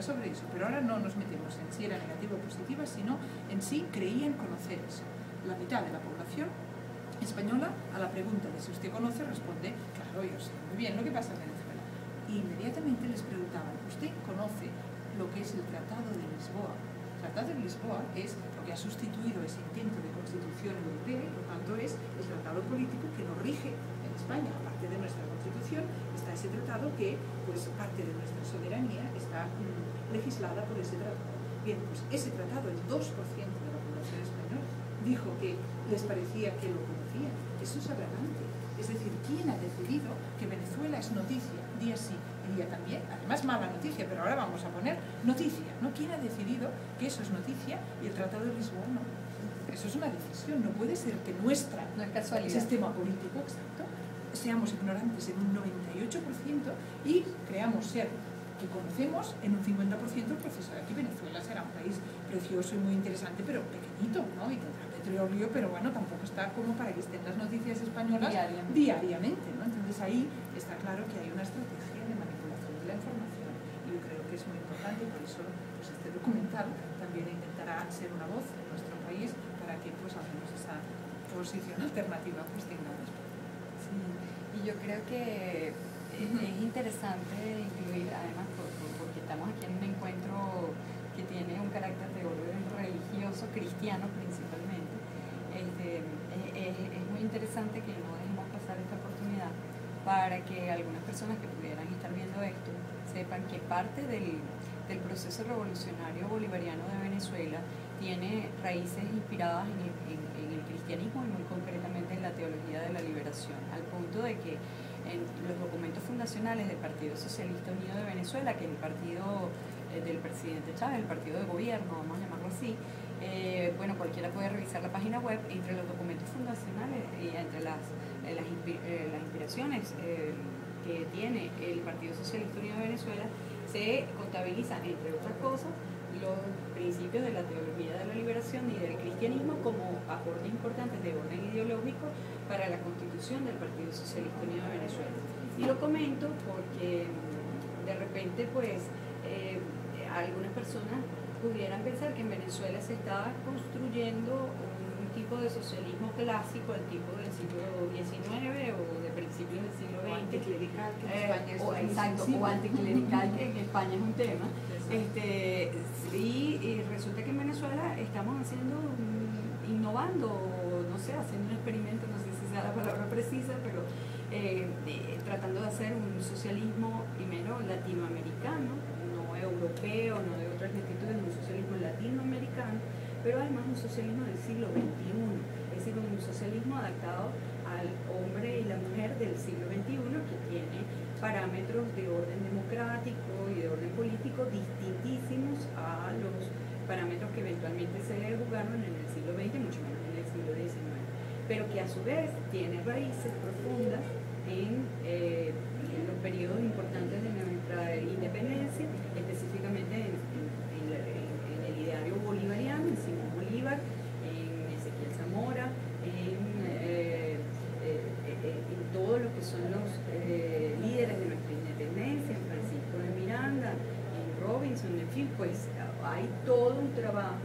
literatura sobre eso, pero ahora no nos metemos en si era negativa o positiva, sino en si creían conocer eso. La mitad de la población española a la pregunta de si usted conoce responde, claro, yo sé muy bien lo que pasa en Venezuela. Y inmediatamente les preguntaban, ¿usted conoce lo que es el Tratado de Lisboa? El Tratado de Lisboa es lo que ha sustituido ese intento de constitución europea, y por tanto es el tratado político que nos rige en España. Aparte de nuestra constitución está ese tratado que, pues, parte de nuestra soberanía está legislada por ese tratado. Bien, pues ese tratado, el 2% de la población española dijo que les parecía que lo conocían. Eso es aberrante. Es decir, ¿quién ha decidido que Venezuela es noticia día sí y día también? Además, mala noticia, pero ahora vamos a poner noticia, ¿no? ¿Quién ha decidido que eso es noticia y el Tratado de Lisboa no? Eso es una decisión. No puede ser que nuestro sistema político, exacto, seamos ignorantes en un 98% y creamos ser que conocemos en un 50% el proceso de aquí. Venezuela será un país precioso y muy interesante, pero pequeñito, ¿no? Y tendrá petróleo, pero bueno, tampoco está como para que estén las noticias españolas diariamente, ¿no? Entonces ahí está claro que hay una estrategia de manipulación de la información y yo creo que es muy importante, y por eso pues, este documental también intentará ser una voz en nuestro país para que pues al menos esa posición alternativa pues tenga respeto. Sí, y yo creo que es interesante incluir, además porque estamos aquí en un encuentro que tiene un carácter de orden religioso, cristiano principalmente, es muy interesante que no dejemos pasar esta oportunidad para que algunas personas que pudieran estar viendo esto sepan que parte del proceso revolucionario bolivariano de Venezuela tiene raíces inspiradas en el cristianismo y muy concretamente en la teología de la liberación, al punto de que en los documentos fundacionales del Partido Socialista Unido de Venezuela, que es el partido del presidente Chávez, el partido de gobierno, vamos a llamarlo así, bueno, cualquiera puede revisar la página web, entre los documentos fundacionales y entre las inspiraciones que tiene el Partido Socialista Unido de Venezuela, se contabilizan, entre otras cosas, los principios de la teología de la liberación y del cristianismo como aportes importantes de orden ideológico para la constitución del Partido Socialista Unido de Venezuela. Y lo comento porque de repente pues algunas personas pudieran pensar que en Venezuela se está construyendo un tipo de socialismo clásico, el tipo del siglo XIX o de principios del siglo XX. O anticlerical, que en España es exacto, o anticlerical, que en España es un tema. Y resulta que en Venezuela estamos innovando, no sé, haciendo un experimento, no sé si sea la palabra precisa, pero tratando de hacer un socialismo primero latinoamericano, no europeo, no de otras latitudes, un socialismo latinoamericano, pero además un socialismo del siglo XXI, es decir, un socialismo adaptado al hombre y la mujer del siglo XXI que tiene parámetros de orden democrático y de orden político distintísimos a los parámetros que eventualmente se jugaron en el siglo XX, mucho menos en el siglo XIX, pero que a su vez tiene raíces profundas en los periodos importantes de nuestra independencia, específicamente en el ideario bolivariano, en Simón Bolívar, en Ezequiel Zamora, en todos los que son los líderes de nuestra independencia, en Francisco de Miranda, en Robinson, en fin, pues hay todo un trabajo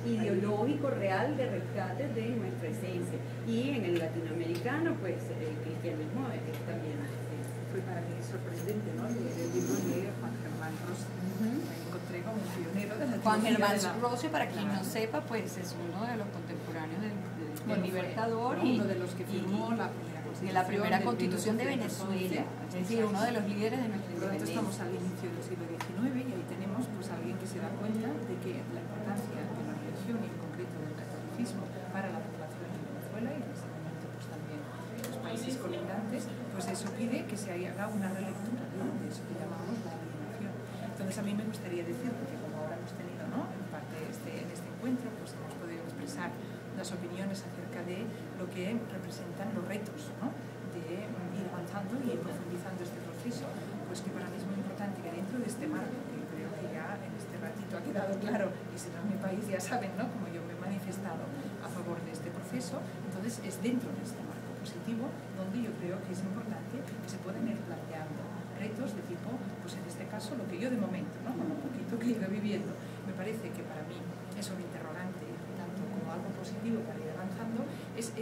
ideológico real de rescate de nuestra esencia. Y en el latinoamericano, pues el cristianismo es también la esencia. Fue para mí sorprendente, ¿no? El libro de Juan Germán Rossi. Me encontré como un pionero de la Juan Germán Rossi, para quien no sepa, pues es uno de los contemporáneos del Libertador y uno de los que firmó la primera constitución de Venezuela, es decir, uno de los líderes de nuestra independencia. independencia. Estamos al inicio del siglo XIX y ahí tenemos pues alguien que se da cuenta de que la importancia de la religión y en concreto del catolicismo para la población en Venezuela y en ese momento pues también en los países colindantes, pues eso pide que se haga una relectura, ¿no? De eso que llamamos la alienación. Entonces a mí me gustaría decir, porque como ahora hemos tenido, ¿no? En parte en este encuentro pues hemos podido expresar las opiniones acerca de lo que representan los retos, ¿no? De ir avanzando y profundizando este proceso, pues que para mí es muy importante que dentro de este marco, que yo creo que ya en este ratito ha quedado claro, y si no en mi país ya saben, ¿no? Como yo me he manifestado a favor de este proceso, entonces es dentro de este marco positivo donde yo creo que es importante que se puedan ir planteando retos de tipo, pues en este caso, caso, lo que yo de momento, ¿no? Con lo poquito que he ido viviendo, me parece que para mí es un interrogante, tanto como algo positivo para ir avanzando, es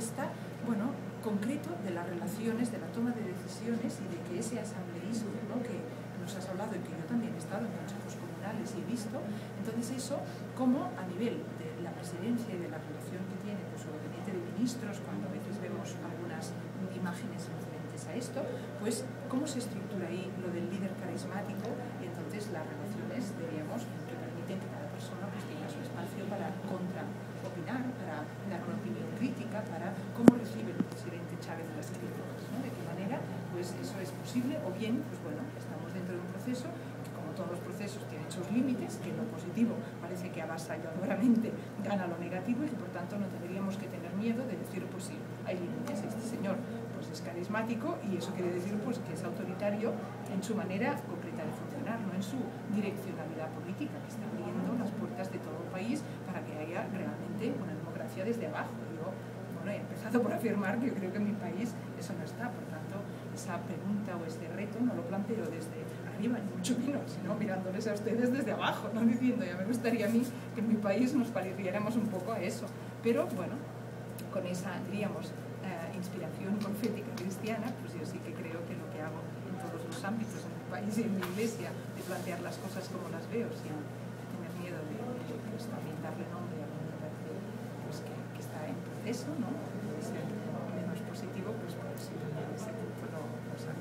bueno, concreto de las relaciones, de la toma de decisiones y de que ese asambleísmo, ¿no? Que nos has hablado y que yo también he estado en consejos comunales y he visto, entonces eso, como a nivel de la presidencia y de la relación que tiene pues, el gabinete de ministros, cuando a veces vemos algunas imágenes referentes a esto, pues cómo se estructura ahí lo del líder carismático y entonces las relaciones, diríamos, que permiten que cada persona pues, tenga su espacio para contraopinar, para dar una opinión crítica, para cómo recibe el presidente Chávez las críticas, ¿no? De qué manera pues eso es posible, o bien, pues bueno, estamos dentro de un proceso que como todos los procesos tienen sus límites, que lo positivo parece que avasalladoramente gana lo negativo y que por tanto no tendríamos que tener miedo de decir, pues sí, hay límites, este señor pues es carismático y eso quiere decir pues que es autoritario en su manera concreta de funcionar, no en su direccionalidad política, que está abriendo las puertas de todo el país para que haya realmente una democracia desde abajo. Yo, bueno, he empezado por afirmar que yo creo que en mi país eso no está, por tanto, esa pregunta o este reto no lo planteo desde arriba, ni mucho menos, sino mirándoles a ustedes desde abajo, no diciendo, ya me gustaría a mí que en mi país nos pareciéramos un poco a eso, pero bueno, con esa, diríamos, inspiración profética cristiana, pues yo sí que creo que lo que hago en todos los ámbitos, en mi país y en mi iglesia, de plantear las cosas como las veo, sin tener miedo de pues, también darle nombre a lo que me parece pues, que está en proceso, ¿no? Puede ser menos positivo, pues sí, ese punto lo sabe.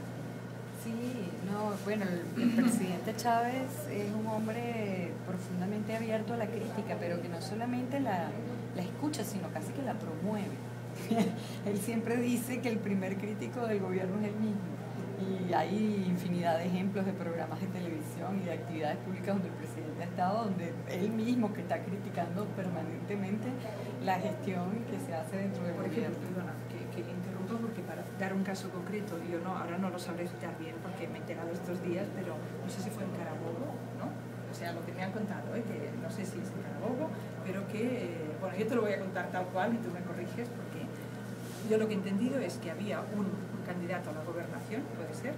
Sí, no, bueno, el presidente Chávez es un hombre profundamente abierto a la crítica, pero que no solamente la escucha, sino casi que la promueve. Él siempre dice que el primer crítico del gobierno es él mismo. Y hay infinidad de ejemplos de programas de televisión y de actividades públicas donde el presidente ha estado, donde él mismo que está criticando permanentemente la gestión que se hace dentro del gobierno. Perdona, que interrumpo porque para dar un caso concreto, yo no, ahora no lo sabré citar bien porque me he enterado estos días, pero no sé si fue en Carabobo, ¿no? O sea, lo que me han contado, que no sé si es en Carabobo, pero que, bueno, yo te lo voy a contar tal cual y tú me corriges porque yo lo que he entendido es que había un candidato a la gobernación, puede ser,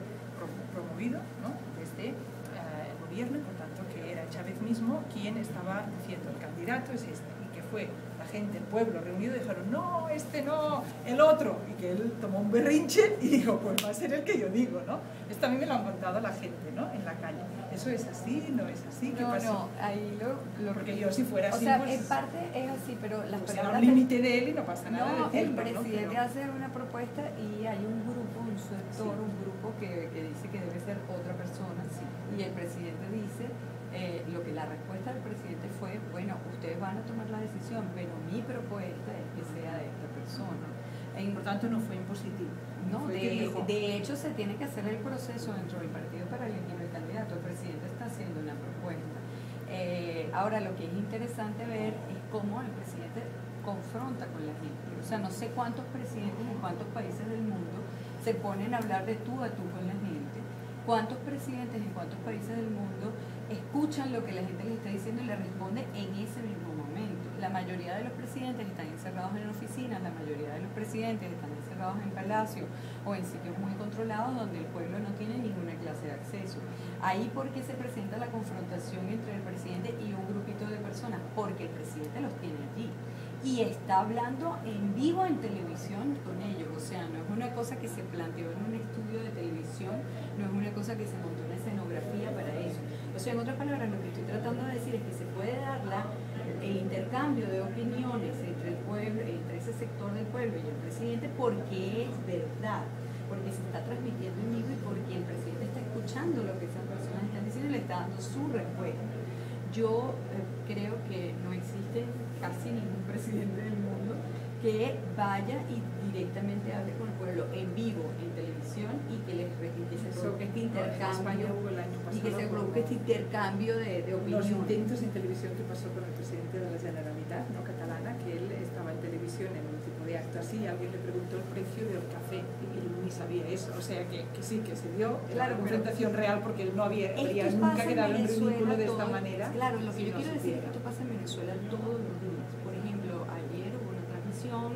promovido, ¿no? Desde el gobierno, y por tanto que era Chávez mismo quien estaba diciendo el candidato es este, y que fue la gente, el pueblo reunido y dijeron no, este no, el otro, y que él tomó un berrinche y dijo pues va a ser el que yo digo, ¿no? Esto a mí me lo han contado la gente, ¿no? En la calle. ¿Eso es así? ¿No es así? ¿Qué pasó? No, ahí porque yo si fuera así, o sea, pues, en parte es así, pero las pues palabras... era un límite de él y no pasa nada No, de el decirlo, presidente ¿no? hace una propuesta y hay un grupo, un sector, sí, un grupo que dice que debe ser otra persona, sí, y el presidente dice, lo que la respuesta del presidente fue, bueno, ustedes van a tomar la decisión, pero mi propuesta es que sea de esta persona. Por tanto, no fue impositivo. No, de hecho se tiene que hacer el proceso dentro del partido para elegir el candidato. El presidente está haciendo una propuesta. Ahora, lo que es interesante ver es cómo el presidente confronta con la gente. O sea, no sé cuántos presidentes en cuántos países del mundo se ponen a hablar de tú a tú con la gente. Cuántos presidentes en cuántos países del mundo escuchan lo que la gente les está diciendo y le responde en ese mismo momento. La mayoría de los presidentes están encerrados en oficinas, la mayoría de los presidentes están encerrados en palacios o en sitios muy controlados donde el pueblo no tiene ninguna clase de acceso. Ahí, ¿por qué se presenta la confrontación entre el presidente y un grupito de personas? Porque el presidente los tiene allí y está hablando en vivo en televisión con ellos. O sea, no es una cosa que se planteó en un estudio de televisión, no es una cosa que se montó una escenografía para eso. O sea, en otras palabras, lo que estoy tratando de decir es que se puede dar el intercambio de opiniones entre el pueblo, entre ese sector del pueblo y el presidente, porque es verdad, porque se está transmitiendo en vivo y porque el presidente está escuchando lo que esas personas están diciendo y le está dando su respuesta. Yo creo que no existe casi ningún presidente del mundo que vaya y directamente hable con el pueblo en vivo, en televisión, y que se produzca este intercambio de opinión. Los intentos en televisión que pasó con el presidente de la Generalitat, ¿no? Catalana, que él estaba en televisión en un tipo de acto así, alguien le preguntó el precio del café y él ni sabía eso, o sea que sí, que se dio la confrontación real porque él no habría nunca quedado en ridículo de esta manera. Claro, lo que yo quiero decir es que esto pasa en Venezuela todos los días. Por ejemplo, ayer hubo una transmisión